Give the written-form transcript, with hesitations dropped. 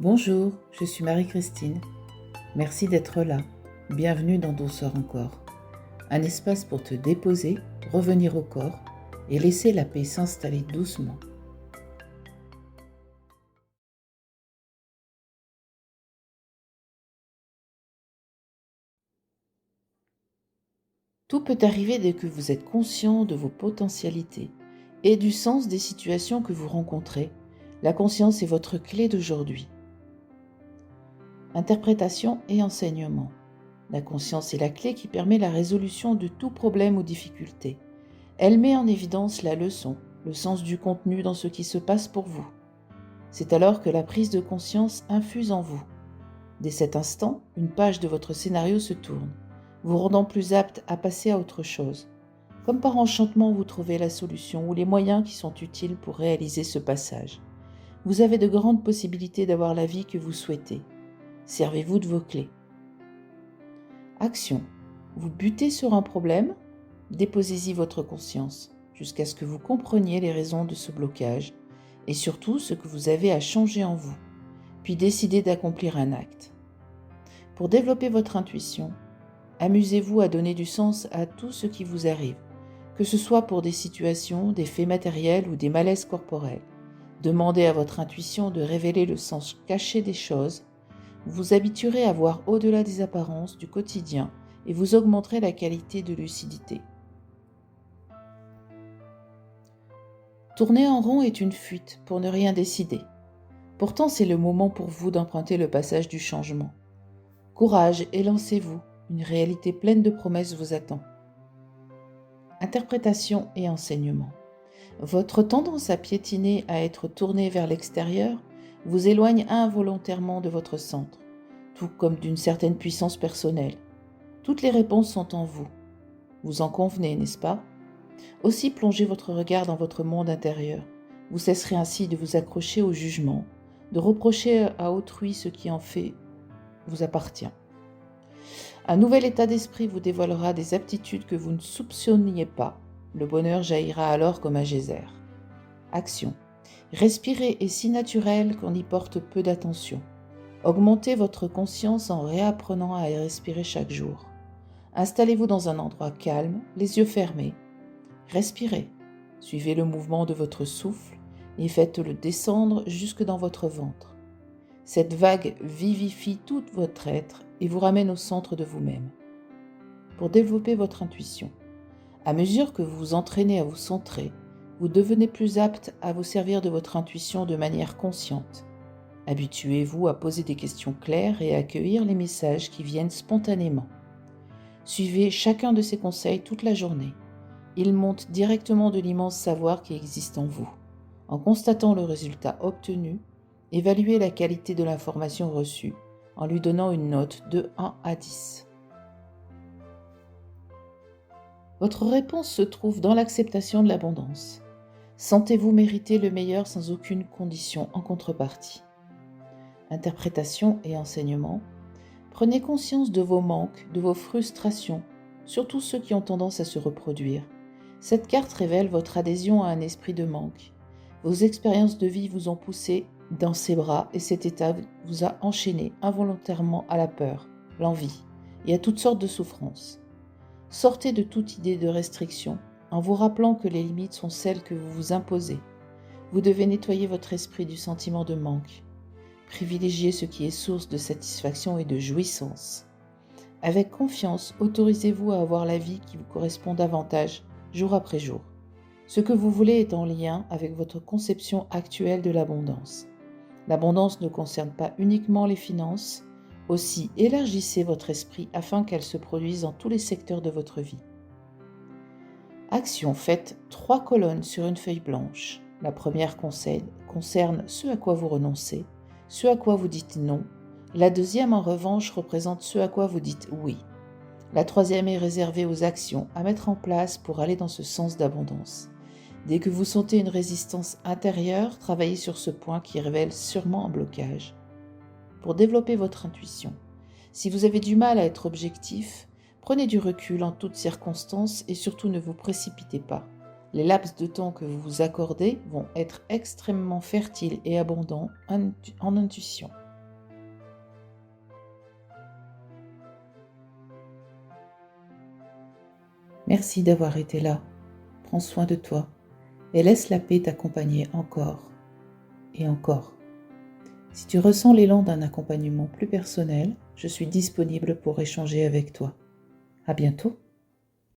Bonjour, je suis Marie-Christine. Merci d'être là. Bienvenue dans Douceur encore. Un espace pour te déposer, revenir au corps et laisser la paix s'installer doucement. Tout peut arriver dès que vous êtes conscient de vos potentialités et du sens des situations que vous rencontrez. La conscience est votre clé d'aujourd'hui. Interprétation et enseignement. La conscience est la clé qui permet la résolution de tout problème ou difficulté. Elle met en évidence la leçon, le sens du contenu dans ce qui se passe pour vous. C'est alors que la prise de conscience infuse en vous. Dès cet instant, une page de votre scénario se tourne, vous rendant plus apte à passer à autre chose. Comme par enchantement, vous trouvez la solution ou les moyens qui sont utiles pour réaliser ce passage. Vous avez de grandes possibilités d'avoir la vie que vous souhaitez. Servez-vous de vos clés. Action. Vous butez sur un problème, déposez-y votre conscience jusqu'à ce que vous compreniez les raisons de ce blocage et surtout ce que vous avez à changer en vous, puis décidez d'accomplir un acte. Pour développer votre intuition, amusez-vous à donner du sens à tout ce qui vous arrive, que ce soit pour des situations, des faits matériels ou des malaises corporels. Demandez à votre intuition de révéler le sens caché des choses. Vous vous habituerez à voir au-delà des apparences du quotidien et vous augmenterez la qualité de lucidité. Tourner en rond est une fuite pour ne rien décider. Pourtant, c'est le moment pour vous d'emprunter le passage du changement. Courage et lancez-vous, une réalité pleine de promesses vous attend. Interprétation et enseignement. Votre tendance à piétiner, à être tourné vers l'extérieur, vous éloigne involontairement de votre centre, tout comme d'une certaine puissance personnelle. Toutes les réponses sont en vous. Vous en convenez, n'est-ce pas ? Aussi plongez votre regard dans votre monde intérieur. Vous cesserez ainsi de vous accrocher au jugement, de reprocher à autrui ce qui en fait vous appartient. Un nouvel état d'esprit vous dévoilera des aptitudes que vous ne soupçonniez pas. Le bonheur jaillira alors comme un geyser. Action. Respirer est si naturel qu'on y porte peu d'attention. Augmentez votre conscience en réapprenant à respirer chaque jour. Installez-vous dans un endroit calme, les yeux fermés. Respirez. Suivez le mouvement de votre souffle et faites-le descendre jusque dans votre ventre. Cette vague vivifie tout votre être et vous ramène au centre de vous-même. Pour développer votre intuition, à mesure que vous vous entraînez à vous centrer, vous devenez plus apte à vous servir de votre intuition de manière consciente. Habituez-vous à poser des questions claires et à accueillir les messages qui viennent spontanément. Suivez chacun de ces conseils toute la journée. Ils montent directement de l'immense savoir qui existe en vous. En constatant le résultat obtenu, évaluez la qualité de l'information reçue en lui donnant une note de 1 à 10. Votre réponse se trouve dans l'acceptation de l'abondance. Sentez-vous mériter le meilleur sans aucune condition en contrepartie. Interprétation et enseignement. Prenez conscience de vos manques, de vos frustrations, surtout ceux qui ont tendance à se reproduire. Cette carte révèle votre adhésion à un esprit de manque. Vos expériences de vie vous ont poussé dans ses bras et cet état vous a enchaîné involontairement à la peur, l'envie et à toutes sortes de souffrances. Sortez de toute idée de restriction en vous rappelant que les limites sont celles que vous vous imposez. Vous devez nettoyer votre esprit du sentiment de manque. Privilégiez ce qui est source de satisfaction et de jouissance. Avec confiance, autorisez-vous à avoir la vie qui vous correspond davantage, jour après jour. Ce que vous voulez est en lien avec votre conception actuelle de l'abondance. L'abondance ne concerne pas uniquement les finances, aussi élargissez votre esprit afin qu'elle se produise dans tous les secteurs de votre vie. Action. Faites 3 colonnes sur une feuille blanche. La première concerne ce à quoi vous renoncez, ce à quoi vous dites non. La deuxième, en revanche, représente ce à quoi vous dites oui. La troisième est réservée aux actions à mettre en place pour aller dans ce sens d'abondance. Dès que vous sentez une résistance intérieure, travaillez sur ce point qui révèle sûrement un blocage. Pour développer votre intuition, si vous avez du mal à être objectif, prenez du recul en toutes circonstances et surtout ne vous précipitez pas. Les laps de temps que vous vous accordez vont être extrêmement fertiles et abondants en intuition. Merci d'avoir été là. Prends soin de toi et laisse la paix t'accompagner encore et encore. Si tu ressens l'élan d'un accompagnement plus personnel, je suis disponible pour échanger avec toi. À bientôt.